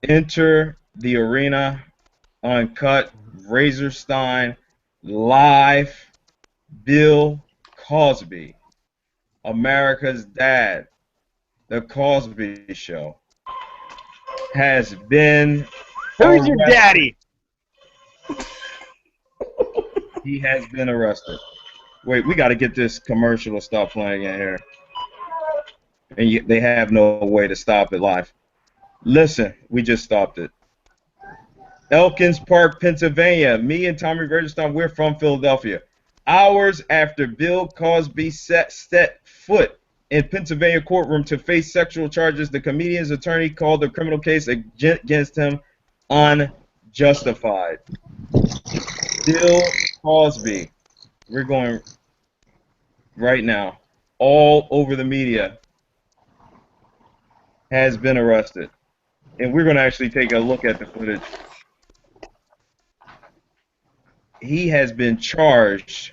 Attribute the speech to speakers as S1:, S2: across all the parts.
S1: Enter the arena, uncut, Razorstein, live, Bill Cosby, America's Dad, The Cosby Show, has been
S2: Who's your
S1: arrested.
S2: daddy?
S1: He has been arrested. Wait, we got to get this commercial to stop playing in here. And they have no way to stop it live. Listen, we just stopped it. Elkins Park, Pennsylvania. Me and Tommy Registeron, we're from Philadelphia. Hours after Bill Cosby set foot in Pennsylvania courtroom to face sexual charges, the comedian's attorney called the criminal case against him unjustified. Bill Cosby, we're going right now, all over the media, has been arrested. And we're going to actually take a look at the footage. He has been charged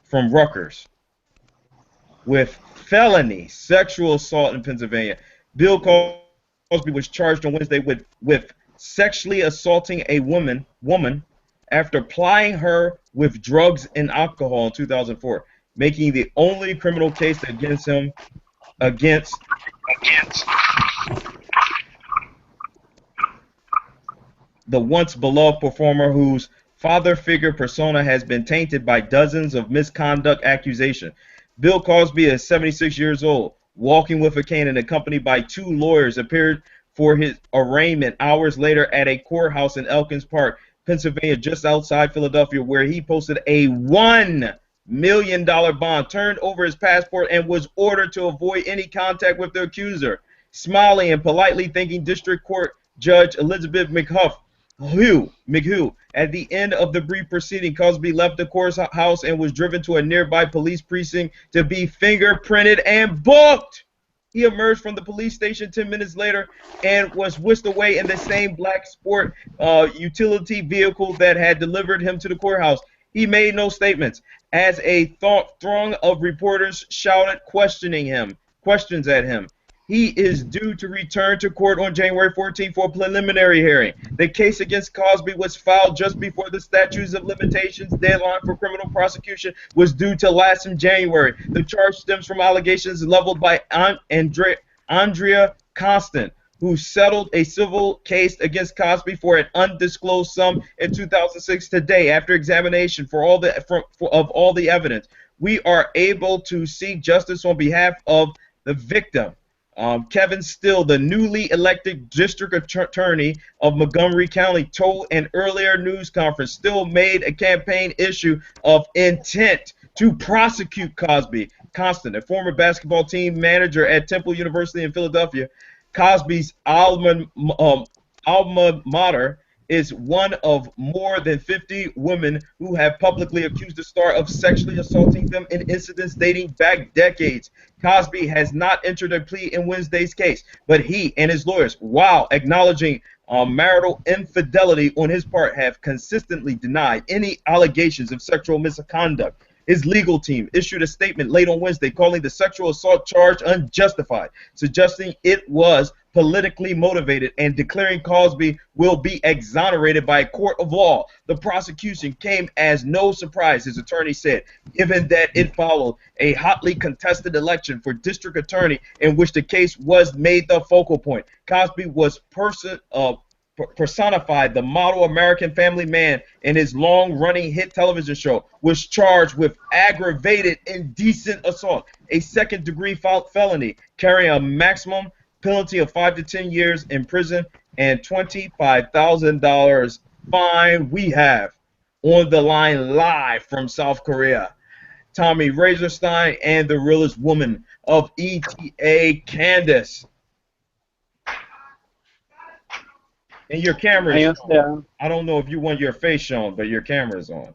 S1: from Rutgers with felony sexual assault in Pennsylvania. Bill Cosby was charged on Wednesday with sexually assaulting a woman after plying her with drugs and alcohol in 2004, making the only criminal case against him against the once beloved performer whose father figure persona has been tainted by dozens of misconduct accusations. Bill Cosby is 76 years old, walking with a cane and accompanied by two lawyers, appeared for his arraignment hours later at a courthouse in Elkins Park, Pennsylvania, just outside Philadelphia, where he posted a $1 million bond, turned over his passport, and was ordered to avoid any contact with the accuser. Smiling and politely thanking District Court Judge Elizabeth McHugh. At the end of the brief proceeding, Cosby left the courthouse and was driven to a nearby police precinct to be fingerprinted and booked. He emerged from the police station 10 minutes later and was whisked away in the same black sport utility vehicle that had delivered him to the courthouse. He made no statements as a throng of reporters shouted questions at him. He is due to return to court on January 14 for a preliminary hearing. The case against Cosby was filed just before the statute of limitations deadline for criminal prosecution was due to last in January. The charge stems from allegations leveled by Andrea Constant, who settled a civil case against Cosby for an undisclosed sum in 2006. Today, after examination of all the evidence, we are able to seek justice on behalf of the victim. Kevin Still, the newly elected district attorney of Montgomery County, told an earlier news conference, Still made a campaign issue of intent to prosecute Cosby. Constant, a former basketball team manager at Temple University in Philadelphia, Cosby's alma mater, is one of more than 50 women who have publicly accused the star of sexually assaulting them in incidents dating back decades. Cosby has not entered a plea in Wednesday's case, but he and his lawyers, while acknowledging marital infidelity on his part, have consistently denied any allegations of sexual misconduct. His legal team issued a statement late on Wednesday calling the sexual assault charge unjustified, suggesting it was politically motivated and declaring Cosby will be exonerated by a court of law. The prosecution came as no surprise, his attorney said, given that it followed a hotly contested election for district attorney in which the case was made the focal point. Cosby was personified the model American family man in his long-running hit television show, was charged with aggravated indecent assault, a second-degree felony, carrying a maximum penalty of 5 to 10 years in prison and $25,000 fine. We have on the line live from South Korea, Tommy Razorstein and the realest woman of ETA, Candace. And your camera is on. I don't know if you want your face shown, but your camera is on.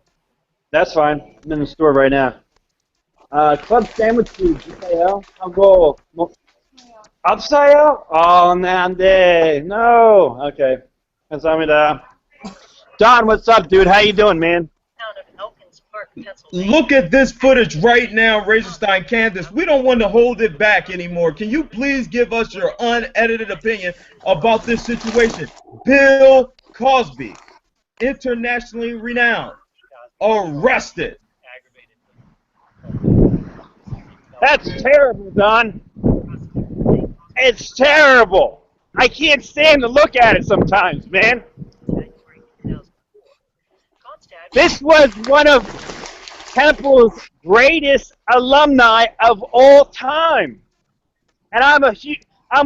S2: That's fine. I'm in the store right now. Club sandwich food, GKL. I'll go. Upside? Oh, Nande. No. Okay. Don, what's up, dude? How you doing, man?
S3: Town of Elkins Park,
S1: Look at this footage right now, Razorstein Candace. We don't want to hold it back anymore. Can you please give us your unedited opinion about this situation? Bill Cosby, internationally renowned, arrested.
S2: That's terrible, Don. It's terrible. I can't stand to look at it sometimes, man. This was one of Temple's greatest alumni of all time, and I'm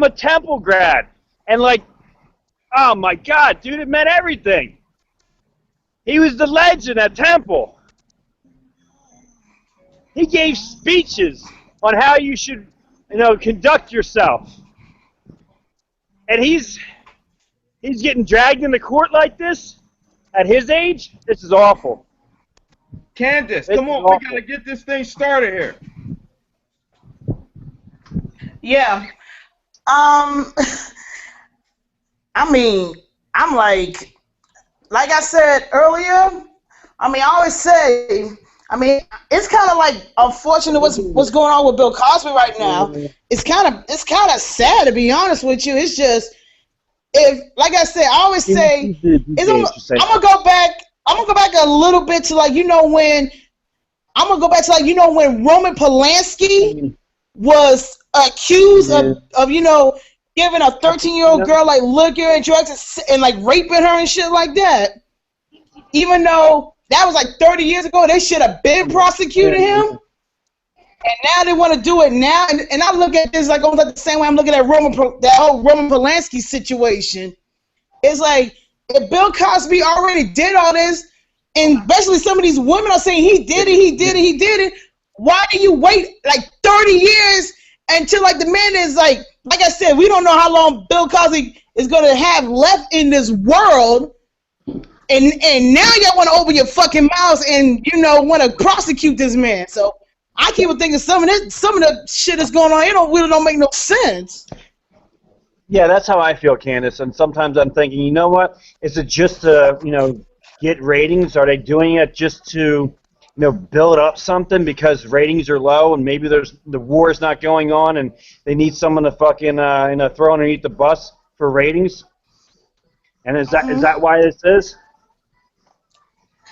S2: a Temple grad, and like, oh my God, dude, it meant everything. He was the legend at Temple. He gave speeches on how you should, conduct yourself, and he's getting dragged into court like this at his age. This is awful.
S1: Candace, come on, we gotta get this thing started here.
S3: Yeah. I mean, I'm like I said earlier, I always say, it's kind of like unfortunate what's going on with Bill Cosby right now. It's kind of sad, to be honest with you. It's just, like I said, I always say, I'm gonna go back a little bit to when Roman Polanski was accused of giving a 13-year-old girl liquor and drugs and raping her and shit like that. Even though that was 30 years ago, they should have been prosecuting him. And now they want to do it now. And I look at this almost the same way I'm looking at that whole Roman Polanski situation. It's like, if Bill Cosby already did all this, and especially some of these women are saying he did it, why do you wait 30 years until the man is like I said, we don't know how long Bill Cosby is going to have left in this world, and now y'all want to open your fucking mouths and want to prosecute this man. So I keep thinking some of the shit that's going on, it really don't make no sense.
S2: Yeah, that's how I feel, Candace. And sometimes I'm thinking, you know what? Is it just to get ratings? Are they doing it just to build up something because ratings are low and maybe the war is not going on and they need someone to fucking throw underneath the bus for ratings? And is that why this is?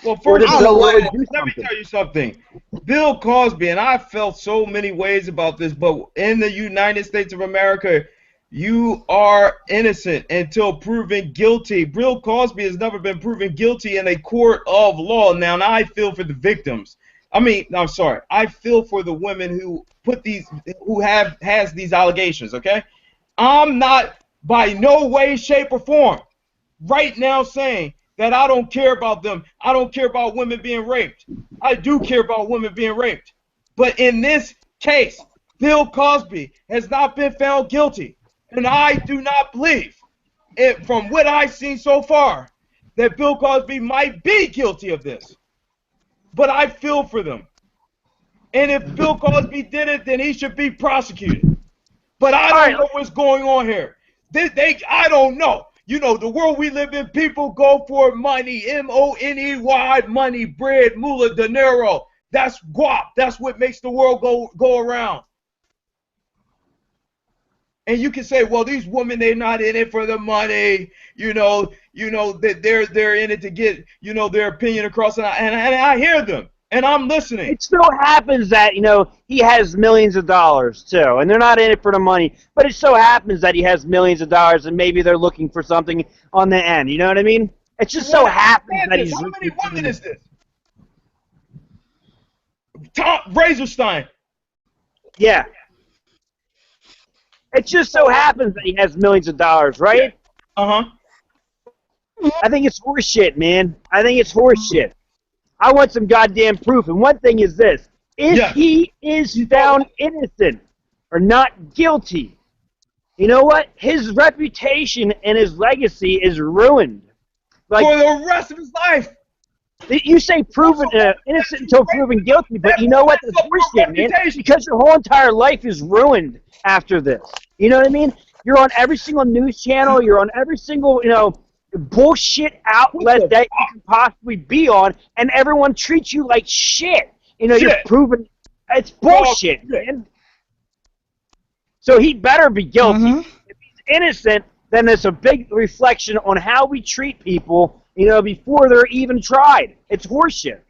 S1: Well, first of all, let me tell you something. Bill Cosby, and I felt so many ways about this, but in the United States of America, you are innocent until proven guilty. Bill Cosby has never been proven guilty in a court of law. Now I feel for the victims. I'm sorry. I feel for the women who has these allegations, okay? I'm not by no way, shape, or form right now saying that I don't care about them. I don't care about women being raped. I do care about women being raped. But in this case, Bill Cosby has not been found guilty. And I do not believe, from what I've seen so far, that Bill Cosby might be guilty of this. But I feel for them. And if Bill Cosby did it, then he should be prosecuted. But I don't know what's going on here. I don't know. The world we live in, people go for money, M-O-N-E-Y, money, bread, moolah, dinero. That's guap. That's what makes the world go around. And you can say, well, these women, they're not in it for the money, that they're in it to get, their opinion across, and I hear them, and I'm listening.
S2: It so happens that, he has millions of dollars, too, and they're not in it for the money, but it so happens that he has millions of dollars, and maybe they're looking for something on the end, you know what I mean? It just so happens that he's...
S1: How many women is this? Tom Razorstein.
S2: Yeah. It just so happens that he has millions of dollars, right?
S1: Uh-huh.
S2: I think it's horseshit, man. I think it's horseshit. I want some goddamn proof. And one thing is this. If he is found innocent or not guilty, you know what? His reputation and his legacy is ruined.
S1: For the rest of his life.
S2: You say proven innocent until proven guilty, but you know what? That's horseshit, man. Because your whole entire life is ruined after this. You know what I mean? You're on every single news channel. You're on every single, bullshit outlet that you can possibly be on, and everyone treats you like shit. You know, you're proving it's bullshit, man. So he better be guilty. If he's innocent, then there's a big reflection on how we treat people, you know, before they're even tried. It's horseshit.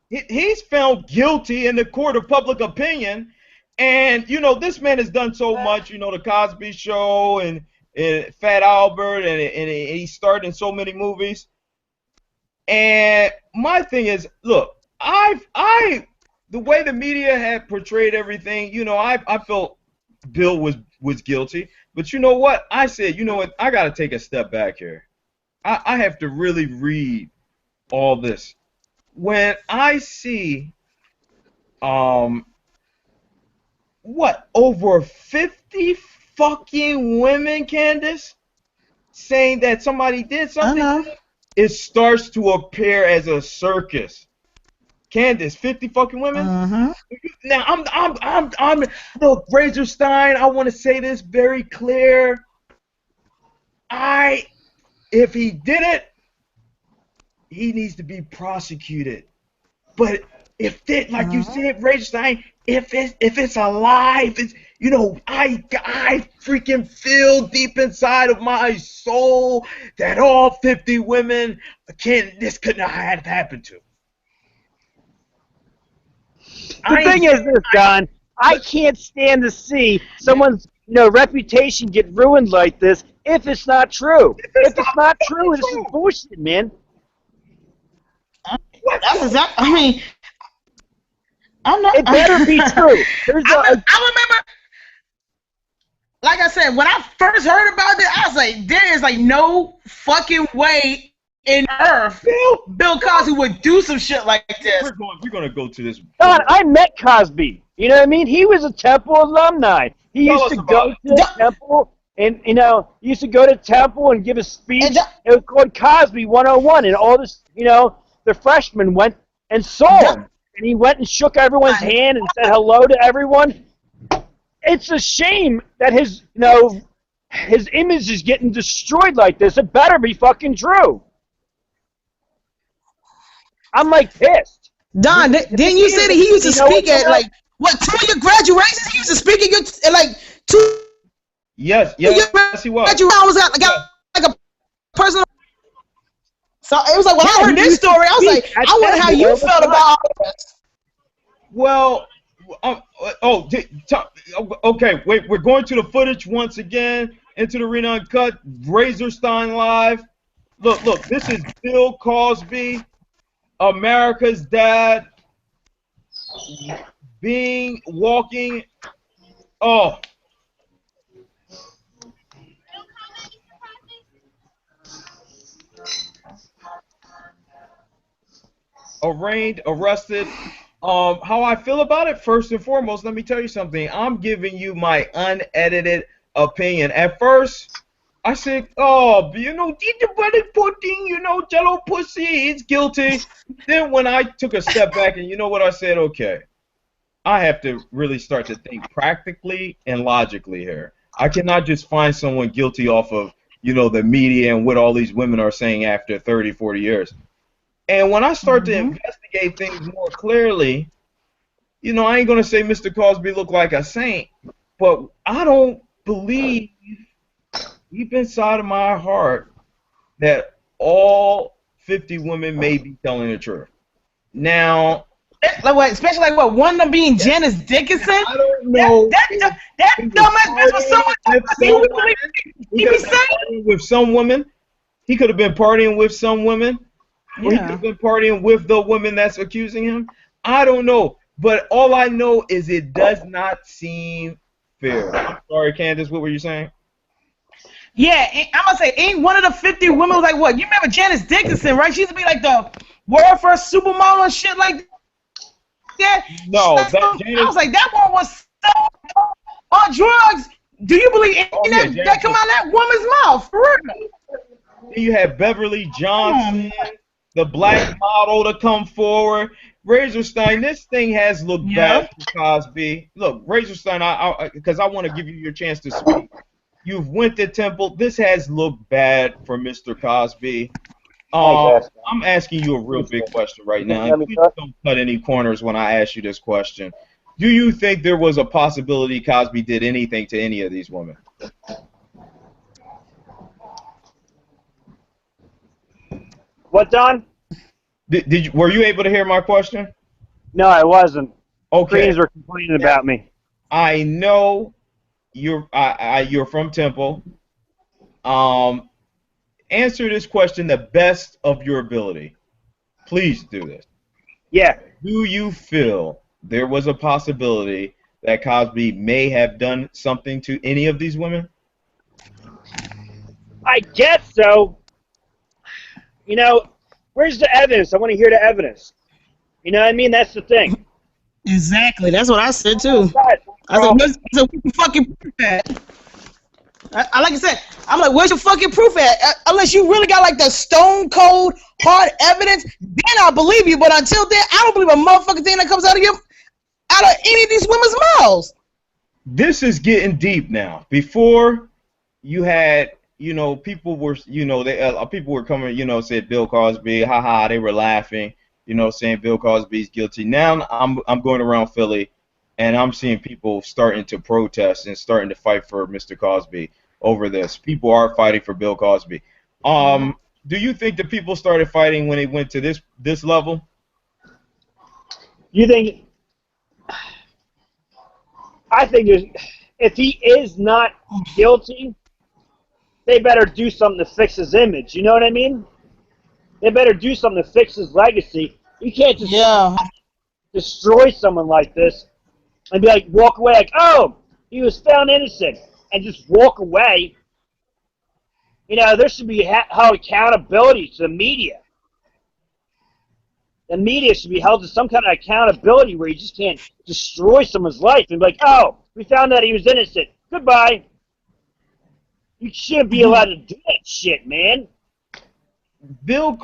S1: He's found guilty in the court of public opinion, and you know this man has done so much. You know, the Cosby Show and Fat Albert, and he starred in so many movies. And my thing is, look, the way the media had portrayed everything, you know, I felt Bill was guilty. But you know what? I said, you know what? I got to take a step back here. I have to really read all this. When I see, over 50 fucking women, Candace, saying that somebody did something, it starts to appear as a circus. Candace, 50 fucking women. Now I'm look, Razor Stein. I want to say this very clear. If he did it, he needs to be prosecuted. But if it, like you said, Razor Stein, if it's a lie, if it's, you know, I freaking feel deep inside of my soul that all 50 women this could not have happened to.
S2: The thing is this, Don, I can't stand to see someone's, you know, reputation get ruined like this if it's not true. If it's not true, this is bullshit, man.
S3: That's exactly. I mean, I'm not.
S2: It better be true.
S3: I remember, like I said, when I first heard about it, I was like, there is like no fucking way in earth Bill Cosby would do some shit like this.
S1: We're going to go to this.
S2: Don, I met Cosby. You know what I mean? He was a Temple alumni. He used to go to the Temple, and, you know, he used to go to Temple and give a speech. It was called Cosby 101, and all this, you know, the freshmen went and saw him. And he went and shook everyone's hand and said hello to everyone. It's a shame that his, you know, his image is getting destroyed like this. It better be fucking true. I'm like pissed.
S3: Don, didn't you say that he used to speak at like what 2 of your graduations? He used to speak at like 2.
S1: Yes, he was.
S3: I was like a personal. So it was like when I heard this story, I was like, I wonder how you felt about all this.
S1: Well, okay, wait, we're going to the footage once again, into the Arena Uncut, Razor Stein Live. Look, this is Bill Cosby, America's dad, walking. Oh. Arraigned, arrested. How I feel about it, first and foremost, let me tell you something. I'm giving you my unedited opinion. At first, I said, oh, you know, did the buddy pudding, you know, Jello pussy, he's guilty. Then when I took a step back and you know what I said, okay, I have to really start to think practically and logically here. I cannot just find someone guilty off of, you know, the media and what all these women are saying after 30, 40 years. And when I start to investigate things more clearly, you know, I ain't going to say Mr. Cosby looked like a saint, but I don't believe deep inside of my heart that all 50 women may be telling the truth. Now,
S3: like what, especially like what, one of them being Janice Dickinson?
S1: I don't know.
S3: That dumbass was someone.
S1: He could have been partying with some women. He could have been partying with some women. Or he could have been partying with the woman that's accusing him. I don't know. But all I know is it does not seem fair. I'm sorry, Candace, what were you saying?
S3: Yeah, I'm going to say, ain't one of the 50 women was like, what? You remember Janice Dickinson, right? She used to be like the world first supermodel and shit like that.
S1: No,
S3: I was like, that one was so on drugs. Do you believe anything that come out of that woman's mouth? For real.
S1: You had Beverly Johnson, the black model to come forward. Razor Stein, this thing has looked bad for Cosby. Look, Razor Stein, because I want to give you your chance to speak. You've went to Temple. This has looked bad for Mr. Cosby.
S2: Thanks,
S1: I'm asking you a real big question right now,
S2: Let
S1: and
S2: me
S1: please
S2: talk.
S1: don't cut any corners when I ask you this question. Do you think there was a possibility Cosby did anything to any of these women?
S2: What, Don?
S1: Were you able to hear my question?
S2: No, I wasn't.
S1: Okay,
S2: Screens were complaining about me.
S1: I know you're from Temple. Answer this question the best of your ability. Please do this.
S2: Yeah.
S1: Do you feel there was a possibility that Cosby may have done something to any of these women?
S2: I guess so. You know, where's the evidence? I want to hear the evidence. You know what I mean? That's the thing.
S3: Exactly. That's what I said too.
S2: God,
S3: I said, where's the fucking proof at? I like I said, I'm like, where's your fucking proof at? Unless you really got like the stone cold hard evidence, then I'll believe you. But until then, I don't believe a motherfucking thing that comes out of any of these women's mouths.
S1: This is getting deep now. Before you had, people were, people were coming, said Bill Cosby, haha, they were laughing, saying Bill Cosby's guilty. Now I'm going around Philly, and I'm seeing people starting to protest and starting to fight for Mr. Cosby over this. People are fighting for Bill Cosby. Do you think the people started fighting when they went to this level?
S2: you think? I think if he is not guilty, they better do something to fix his image. You know what I mean? They better do something to fix his legacy. You can't just destroy someone like this and be like, walk away like, oh, he was found innocent, and just walk away. You know, there should be held accountability to the media. The media should be held to some kind of accountability where you just can't destroy someone's life and be like, oh, we found out he was innocent. Goodbye. You shouldn't be allowed to do that shit, man.
S1: Bill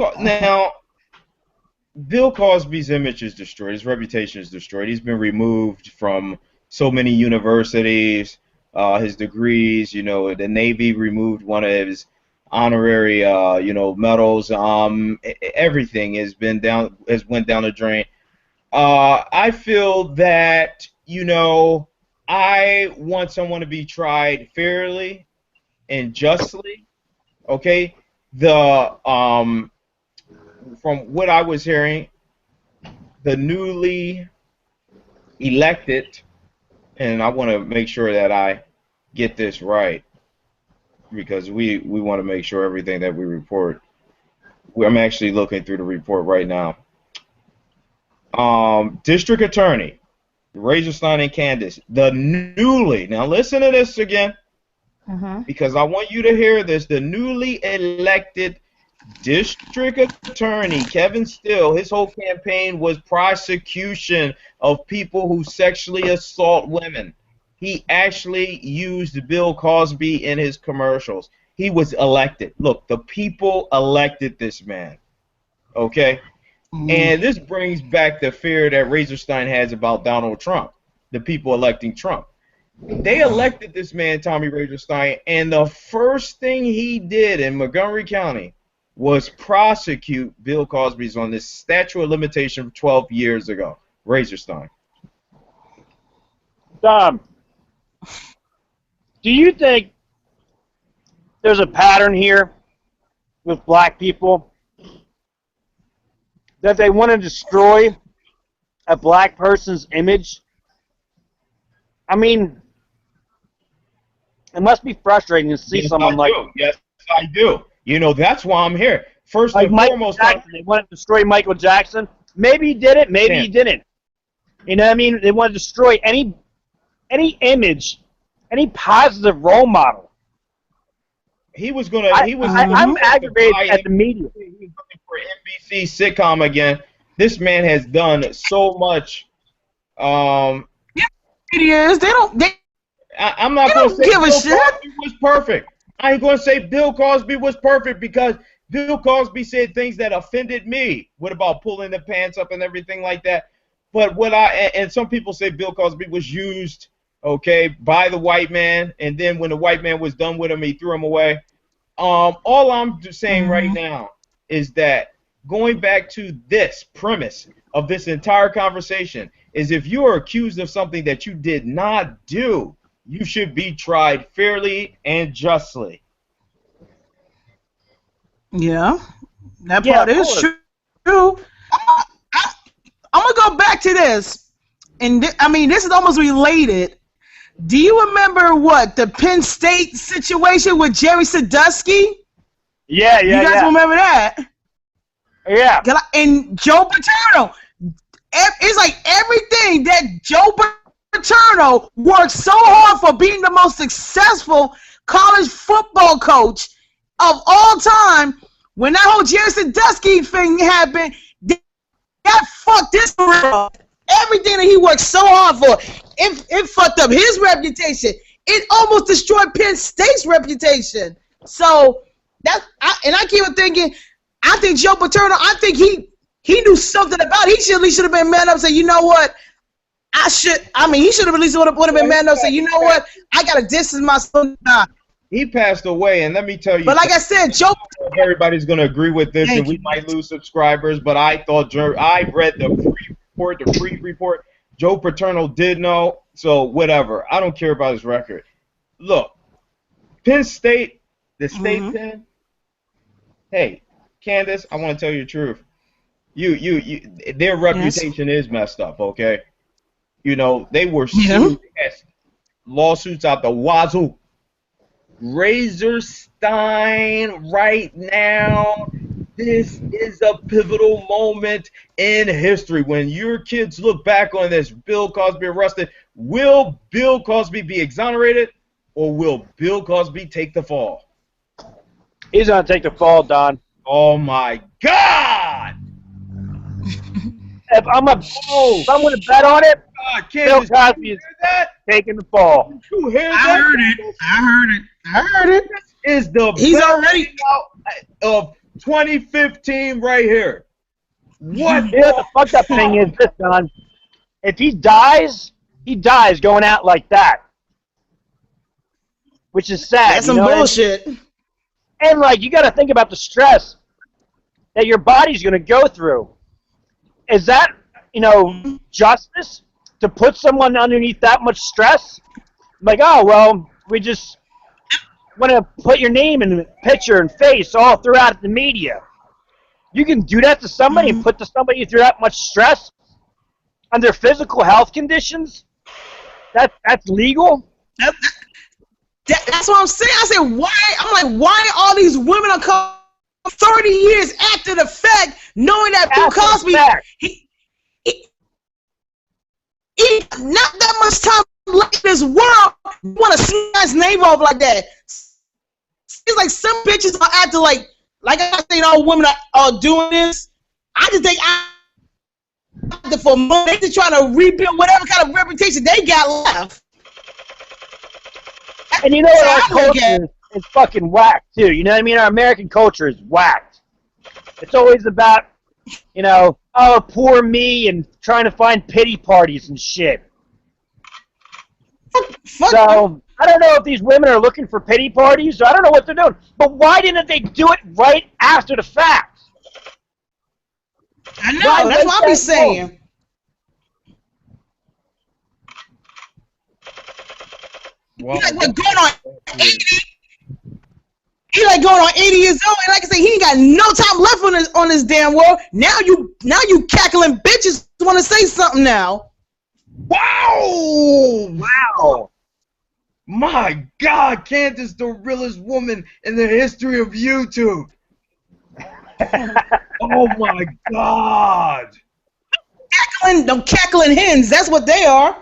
S1: Cosby's image is destroyed. His reputation is destroyed. He's been removed from so many universities, his degrees. The Navy removed one of his honorary, medals. Everything has went down the drain. I feel that, I want someone to be tried fairly and justly. Okay, from what I was hearing, the newly elected, and I want to make sure that I get this right, because we want to make sure everything that we report. I'm actually looking through the report right now. District Attorney Razorstein and Candace, now listen to this again, because I want you to hear this. The newly elected District Attorney Kevin Steele, his whole campaign was prosecution of people who sexually assault women. He actually used Bill Cosby in his commercials. He was elected. Look, the people elected this man. Okay? And this brings back the fear that Razorstein has about Donald Trump, the people electing Trump. They elected this man, Tommy Razorstein, and the first thing he did in Montgomery County was prosecute Bill Cosby's on this statute of limitation from 12 years ago. Razorstein.
S2: Dom, do you think there's a pattern here with black people that they want to destroy a black person's image? I mean, it must be frustrating to see someone like...
S1: Yes, I do. That's why I'm here. First
S2: like
S1: and
S2: Michael
S1: foremost,
S2: Jackson. They want to destroy Michael Jackson. Maybe he did it, maybe he didn't. You know what I mean? They want to destroy any image, any positive role model.
S1: He was gonna.
S2: I'm aggravated at the media.
S1: He was looking for NBC sitcom again. This man has done so much.
S3: Years
S1: I'm not going to say
S3: give a
S1: Bill
S3: shit.
S1: Cosby was perfect. I ain't going to say Bill Cosby was perfect because Bill Cosby said things that offended me. What about pulling the pants up and everything like that? But and some people say Bill Cosby was used okay, by the white man, and then when the white man was done with him, he threw him away. All I'm just saying right now is that going back to this premise of this entire conversation is if you are accused of something that you did not do, you should be tried fairly and justly.
S3: Yeah, that part is true. I'm gonna go back to this, and I mean this is almost related. Do you remember what the Penn State situation with Jerry Sadusky?
S2: Yeah.
S3: You guys remember that?
S2: Yeah.
S3: And Joe Paterno. It's like everything that Joe Paterno worked so hard for being the most successful college football coach of all time. When that whole Jerry Sadusky thing happened, that fucked this up. Everything that he worked so hard for, it fucked up his reputation. It almost destroyed Penn State's reputation. So I keep thinking, I think Joe Paterno, I think he knew something about it. He should have been man up and say, you know what, he should have at least would have been man up and say, you know what, I gotta distance myself.
S1: He passed away, and let me tell you.
S3: But like I said, Joe.
S1: Everybody's gonna agree with this, and we might lose subscribers. But I read the pre-report. Joe Paterno did know, so whatever. I don't care about his record. Look, Penn State, the state Penn. Hey, Candace, I want to tell you the truth. Their reputation is messed up. Okay, you know they were sued, lawsuits out the wazoo. Razor Stein right now, this is a pivotal moment in history. When your kids look back on this, Bill Cosby arrested, will Bill Cosby be exonerated or will Bill Cosby take the fall?
S2: He's going to take the fall, Don.
S1: Oh, my God!
S2: If I'm going to bet on it, Bill Cosby is taking the fall.
S1: Did you hear that?
S3: I heard it.
S1: This is the
S3: He's already
S1: of 2015 right here. What?
S2: Yeah, the fucked up thing is this, Don. If he dies going out like that, which is sad.
S3: That's some bullshit.
S2: And like, you got to think about the stress that your body's going to go through. Is that, justice to put someone underneath that much stress? Like, oh, well, we just want to put your name and picture and face all throughout the media. You can do that to somebody and put somebody through that much stress on their physical health conditions? That's legal?
S3: That's what I'm saying. I said, why? I'm like, why all these women are coming 30 years after the fact, knowing that Bill Cosby, he not that much time left in this world, you want to see his name off like that. It's like some bitches are acting like I think all women are doing this. I just think for money, they just trying to rebuild whatever kind of reputation they got left.
S2: And you know what, our culture is fucking whacked too. You know what I mean? Our American culture is whacked. It's always about, oh, poor me and trying to find pity parties and shit. So, I don't know if these women are looking for pity parties. I don't know what they're doing. But why didn't they do it right after the fact?
S3: I know. That's what I be saying.
S1: Well,
S3: He's like going on 80. He like going on 80 years old, and like I say, he ain't got no time left on this damn world. Now you cackling bitches want to say something now.
S1: Wow! My God, Candace, the realest woman in the history of YouTube. Oh my God!
S3: Cackling hens. That's what they are.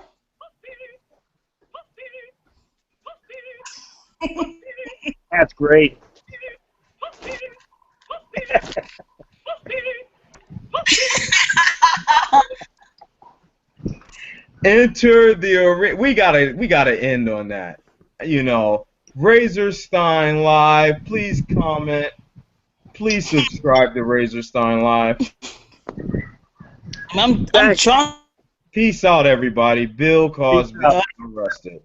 S2: That's great.
S1: Enter the we gotta end on that. Razor Stein Live. Please comment. Please subscribe to Razor Stein Live.
S3: I'm trying.
S1: Peace out, everybody. Bill Cosby arrested.